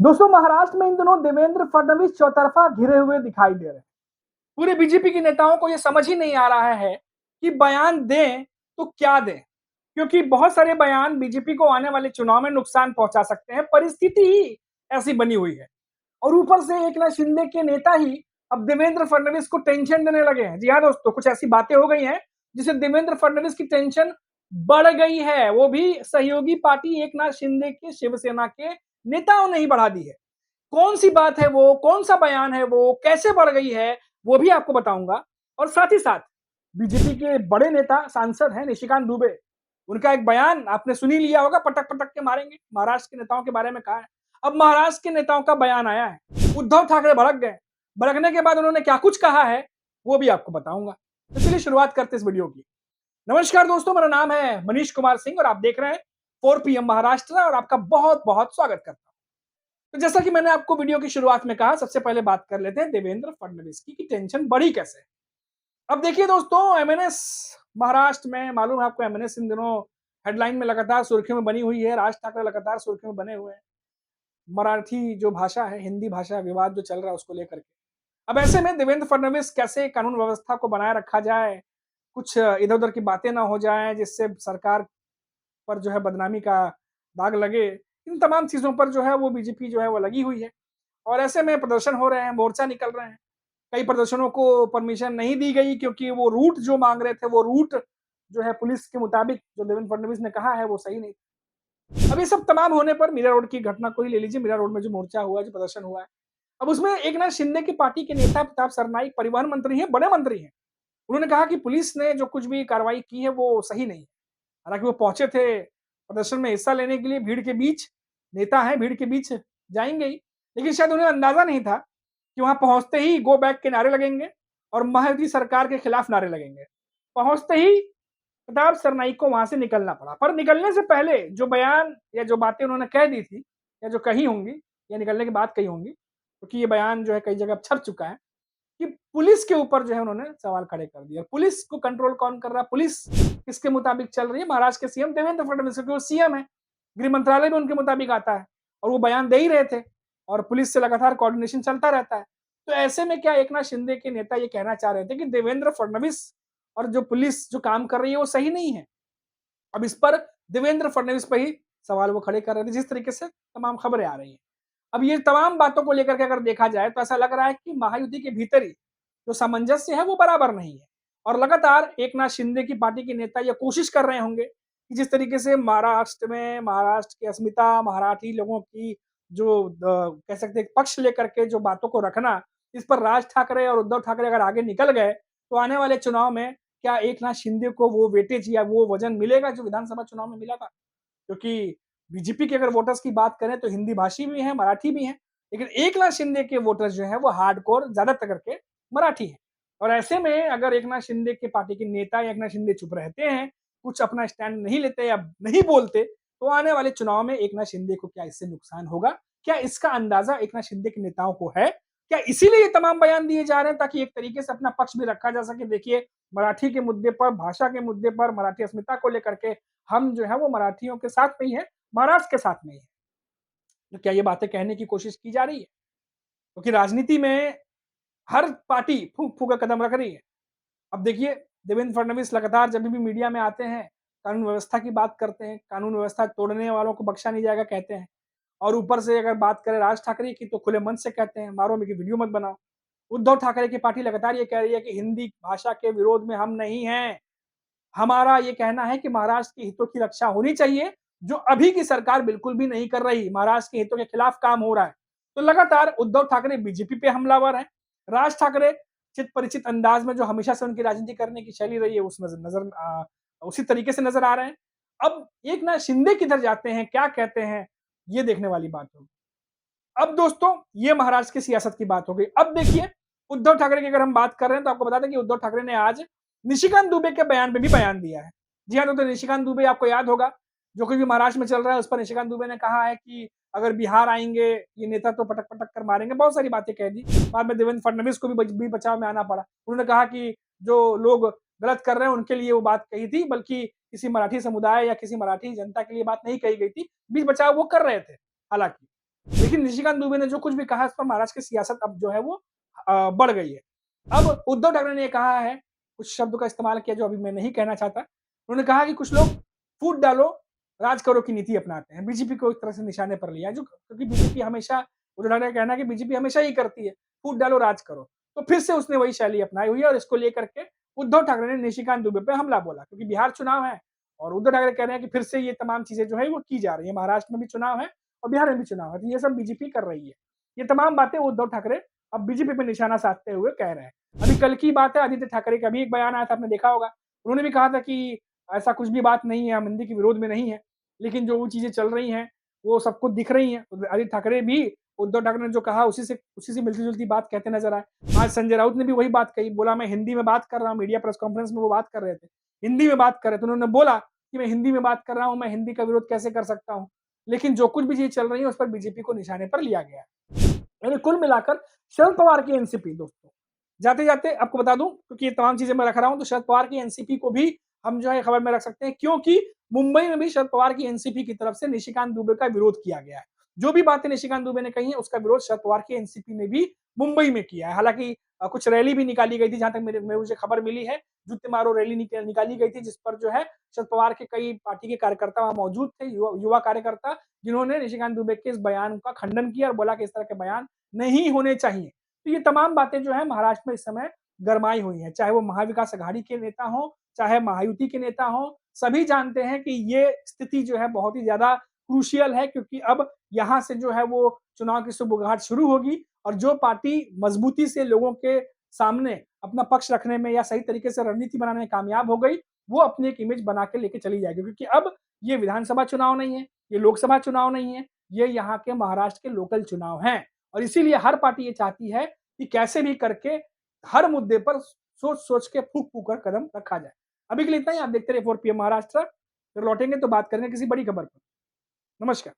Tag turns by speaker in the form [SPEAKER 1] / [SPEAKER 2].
[SPEAKER 1] दोस्तों, महाराष्ट्र में इन दिनों देवेंद्र फडणवीस चौतरफा घिरे हुए दिखाई दे रहे हैं। पूरे बीजेपी के नेताओं को यह समझ ही नहीं आ रहा है कि बयान दें तो क्या दें, क्योंकि बहुत सारे बयान बीजेपी को आने वाले चुनाव में नुकसान पहुंचा सकते हैं। परिस्थिति ही ऐसी बनी हुई है और ऊपर से एकनाथ शिंदे के नेता ही अब देवेंद्र फडणवीस को टेंशन देने लगे हैं। जी हाँ दोस्तों, कुछ ऐसी बातें हो गई हैं जिससे देवेंद्र फडणवीस की टेंशन बढ़ गई है। वो भी सहयोगी पार्टी एकनाथ शिंदे के शिवसेना के नेताओं ने ही बढ़ा दी है। कौन सी बात है वो, कौन सा बयान है वो, कैसे बढ़ गई है, वो भी आपको बताऊंगा। और साथ ही साथ बीजेपी के बड़े नेता सांसद हैं निशिकांत दुबे, उनका एक बयान आपने सुन ही लिया होगा, पटक पटक के मारेंगे, महाराष्ट्र के नेताओं के बारे में कहा है। अब महाराष्ट्र के नेताओं का बयान आया है, उद्धव ठाकरे भड़क गए। भड़कने के बाद उन्होंने क्या कुछ कहा है वो भी आपको बताऊंगा। तो चलिए शुरुआत करते हैं इस वीडियो की। नमस्कार दोस्तों, मेरा नाम है मनीष कुमार सिंह और आप देख रहे हैं 4 PM महाराष्ट्र और आपका बहुत बहुत स्वागत करता हूं। तो जैसा कि मैंने आपको वीडियो की शुरुआत में कहा, सबसे पहले बात कर लेते हैं देवेंद्र फडणवीस की कि टेंशन बढ़ी कैसे। अब देखिए दोस्तों, एमएनएस महाराष्ट्र में, मालूम है आपको, एमएनएस इन दिनों हेडलाइन में लगातार सुर्खियों में बनी हुई है। राज ठाकरे लगातार सुर्खियों में बने हुए हैं। मराठी जो भाषा है, हिंदी भाषा विवाद जो चल रहा है उसको लेकर के। अब ऐसे में देवेंद्र फडणवीस कैसे कानून व्यवस्था को बनाए रखा जाए, कुछ इधर उधर की बातें ना हो जाए जिससे सरकार पर जो है बदनामी का दाग लगे, इन तमाम चीजों पर जो है वो बीजेपी जो है वो लगी हुई है। और ऐसे में प्रदर्शन हो रहे हैं, मोर्चा निकल रहे हैं। कई प्रदर्शनों को परमिशन नहीं दी गई क्योंकि वो रूट जो मांग रहे थे, वो रूट जो है पुलिस के मुताबिक जो देवेंद्र फडणवीस ने कहा है वो सही नहीं। अब ये सब तमाम होने पर मीरा रोड की घटना को ही ले लीजिए। मीरा रोड में जो मोर्चा हुआ है, जो प्रदर्शन हुआ है, अब उसमें एकनाथ शिंदे की पार्टी के नेता प्रताप सरनाईक परिवहन मंत्री हैं, बड़े मंत्री हैं। उन्होंने कहा कि पुलिस ने जो कुछ भी कार्रवाई की है वो सही नहीं है। हालांकि वो पहुंचे थे प्रदर्शन में हिस्सा लेने के लिए, भीड़ के बीच, नेता है, भीड़ के बीच जाएंगे ही, लेकिन शायद उन्हें अंदाजा नहीं था कि वहां पहुंचते ही गो बैक के नारे लगेंगे और मोदी सरकार के खिलाफ नारे लगेंगे। पहुंचते ही प्रताप सरनाईक को वहां से निकलना पड़ा। पर निकलने से पहले जो बयान या जो बातें उन्होंने कह दी थी या जो कही होंगी या निकलने के बाद कही होंगी, क्योंकि ये बयान जो है कई जगह छप चुका है, कि पुलिस के ऊपर जो है उन्होंने सवाल खड़े कर दिया। पुलिस को कंट्रोल कौन कर रहा है, पुलिस किसके मुताबिक चल रही है? महाराष्ट्र के सीएम देवेंद्र फडणवीस, क्योंकि वो सीएम है, गृह मंत्रालय भी उनके मुताबिक आता है और वो बयान दे ही रहे थे और पुलिस से लगातार कोऑर्डिनेशन चलता रहता है। तो ऐसे में क्या एकनाथ शिंदे के नेता ये कहना चाह रहे थे कि देवेंद्र फडणवीस और जो पुलिस जो काम कर रही है वो सही नहीं है। अब इस पर देवेंद्र फडणवीस पर ही सवाल वो खड़े कर रहे थे, जिस तरीके से तमाम खबरें आ रही हैं। अब ये तमाम बातों को लेकर के अगर देखा जाए तो ऐसा लग रहा है कि महायुति के भीतर ही जो सामंजस्य है वो बराबर नहीं है और लगातार एकनाथ शिंदे की पार्टी के नेता ये कोशिश कर रहे होंगे कि जिस तरीके से महाराष्ट्र में महाराष्ट्र की अस्मिता, मराठी लोगों की जो कह सकते हैं पक्ष लेकर के जो बातों को रखना, इस पर राज ठाकरे और उद्धव ठाकरे अगर आगे निकल गए तो आने वाले चुनाव में क्या एकनाथ शिंदे को वो वेटेज या वो वजन मिलेगा जो विधानसभा चुनाव में मिला था? क्योंकि बीजेपी के अगर वोटर्स की बात करें तो हिंदी भाषी भी हैं, मराठी भी हैं, लेकिन एकनाथ शिंदे के वोटर्स जो हैं वो हार्डकोर ज्यादातर करके मराठी हैं। और ऐसे में अगर एकनाथ शिंदे के पार्टी के नेता या एकनाथ शिंदे चुप रहते हैं, कुछ अपना स्टैंड नहीं लेते या नहीं बोलते, तो आने वाले चुनाव में एकनाथ शिंदे को क्या इससे नुकसान होगा? क्या इसका अंदाजा एकनाथ शिंदे के नेताओं को है? क्या इसीलिए ये तमाम बयान दिए जा रहे हैं ताकि एक तरीके से अपना पक्ष भी रखा जा सके? देखिए, मराठी के मुद्दे पर, भाषा के मुद्दे पर, मराठी अस्मिता को लेकर के हम जो है वो मराठियों के साथ में ही है, महाराष्ट्र के साथ में ही है। तो क्या ये बातें कहने की कोशिश की जा रही है? क्योंकि राजनीति में हर पार्टी फूंक फूंक का कदम रख रही है। अब देखिए, देवेंद्र फडणवीस लगातार जब भी मीडिया में आते हैं, कानून व्यवस्था की बात करते हैं, कानून व्यवस्था तोड़ने वालों को बख्शा नहीं जाएगा कहते हैं। और ऊपर से अगर बात करें राज ठाकरे की तो खुले मन से कहते हैं मारो मेरी वीडियो मत बनाओ। उद्धव ठाकरे की पार्टी लगातार ये कह रही है कि हिंदी भाषा के विरोध में हम नहीं हैं। हमारा ये कहना है कि महाराष्ट्र के हितों की रक्षा होनी चाहिए, जो अभी की सरकार बिल्कुल भी नहीं कर रही। महाराष्ट्र के हितों के खिलाफ काम हो रहा है। तो लगातार उद्धव ठाकरे बीजेपी पे हमलावर हैं। राज ठाकरे चित परिचित अंदाज में जो हमेशा से उनकी राजनीति करने की शैली रही है उस उसी तरीके से नजर आ रहे हैं। अब एकनाथ शिंदे किधर जाते हैं, क्या कहते हैं, ये देखने वाली बात होगी। अब दोस्तों, ये महाराष्ट्र की सियासत की बात हो गई। अब देखिए, उद्धव ठाकरे की अगर हम बात कर रहे हैं तो आपको बता दें कि उद्धव ठाकरे ने आज निशिकांत दुबे के बयान पे भी बयान दिया है। जी हाँ, तो निशिकांत दुबे आपको याद होगा, जो कुछ भी महाराष्ट्र में चल रहा है उस पर निशिकांत दुबे ने कहा है कि अगर बिहार आएंगे ये नेता तो पटक पटक कर मारेंगे, बहुत सारी बातें कह दी। बाद में देवेंद्र फडणवीस को भी बचाव में आना पड़ा। उन्होंने कहा कि जो लोग गलत कर रहे हैं उनके लिए वो बात कही थी, बल्कि किसी मराठी समुदाय या किसी मराठी जनता के लिए बात नहीं कही गई थी। बीच बचाव वो कर रहे थे हालांकि। लेकिन निशिकांत दुबे ने जो कुछ भी कहा, इस पर महाराष्ट्र की सियासत अब जो है वो बढ़ गई है। अब उद्धव ठाकरे ने ये कहा है, कुछ शब्द का इस्तेमाल किया जो अभी मैं नहीं कहना चाहता। उन्होंने कहा कि कुछ लोग फूट डालो, राज करो की नीति अपनाते हैं। बीजेपी को एक तरह से निशाने पर लिया है, जो क्योंकि बीजेपी हमेशा, उद्धव ठाकरे का कहना है कि बीजेपी हमेशा यही करती है, फूट डालो, राज करो। तो फिर से उसने वही शैली अपनाई हुई है और इसको लेकर के उद्धव ठाकरे ने निशिकांत दुबे पे हमला बोला, क्योंकि बिहार चुनाव है और उद्धव ठाकरे कह रहे हैं कि फिर से ये तमाम चीजें जो है वो की जा रही है। महाराष्ट्र में भी चुनाव है और बिहार में भी चुनाव है, तो ये सब बीजेपी कर रही है। ये तमाम बातें उद्धव ठाकरे अब बीजेपी पे निशाना साधते हुए कह रहे हैं। अभी कल की बात है, आदित्य ठाकरे का भी एक बयान आया था, आपने देखा होगा। उन्होंने भी कहा था कि ऐसा कुछ भी बात नहीं है, हम हिंदी के विरोध में नहीं है, लेकिन जो वो चीजें चल रही हैं वो सबको दिख रही हैं। तो आदित्य ठाकरे भी उद्धव ठाकरे ने जो कहा उसी से मिलती-जुलती बात कहते नजर आए। आज संजय राउत ने भी वही बात कही, बोला मैं हिंदी में बात कर रहा हूँ, मीडिया प्रेस कॉन्फ्रेंस में वो बात कर रहे थे। हिंदी में बात कर रहे थे, उन्होंने बोला कि मैं हिंदी में बात कर रहा हूँ, मैं हिंदी का विरोध कैसे कर सकता हूँ? लेकिन जो कुछ भी चीज़ चल रही है उस पर बीजेपी को निशाने पर लिया गया है। यानी कुल मिलाकर शरद पवार की एनसीपी दोस्तों, जाते-जाते आपको बता दूँ, क्योंकि ये तमाम चीज़ें मैं रख रहा हूँ, तो शरद पवार की एनसीपी को भी हम जो है खबर में रख सकते हैं, क्योंकि मुंबई में भी शरद पवार की एनसीपी की तरफ से निशिकांत दुबे का विरोध किया गया है। जो भी बातें निशिकांत दुबे ने कही है, उसका विरोध शरद पवार की एनसीपी ने भी मुंबई में किया है। हालाँकि कुछ रैली भी निकाली गई थी, जहाँ तक मुझे खबर मिली है, जूते मारो रैली निकाली गई थी, जिस पर जो है शरद पवार के कई पार्टी के कार्यकर्ता वहाँ मौजूद थे, युवा कार्यकर्ता, जिन्होंने निशिकांत दुबे के इस बयान का खंडन किया और बोला कि इस तरह के बयान नहीं होने चाहिए। तो ये तमाम बातें जो है महाराष्ट्र में इस समय गरमाई हुई हैं, चाहे वो महाविकास अघाड़ी के नेता हों, चाहे महायुति के नेता हों, सभी जानते हैं कि ये स्थिति जो है बहुत ही ज़्यादा क्रूशियल है, क्योंकि अब यहाँ से जो है वो चुनाव की सुबुगाहट शुरू होगी और जो पार्टी मजबूती से लोगों के सामने अपना पक्ष रखने में या सही तरीके से रणनीति बनाने में कामयाब हो गई, वो अपनी एक इमेज बना के लेके चली जाएगी, क्योंकि अब ये विधानसभा चुनाव नहीं है, ये लोकसभा चुनाव नहीं है, ये यहाँ के महाराष्ट्र के लोकल चुनाव हैं और इसीलिए हर पार्टी ये चाहती है कि कैसे भी करके हर मुद्दे पर सोच-सोच के फूँक-फूँक कर कदम रखा जाए। अभी के लिए इतना ही, आप देखते रहिए 4 पीएम महाराष्ट्र। फिर लौटेंगे तो बात करेंगे किसी बड़ी खबर पर। नमस्कार।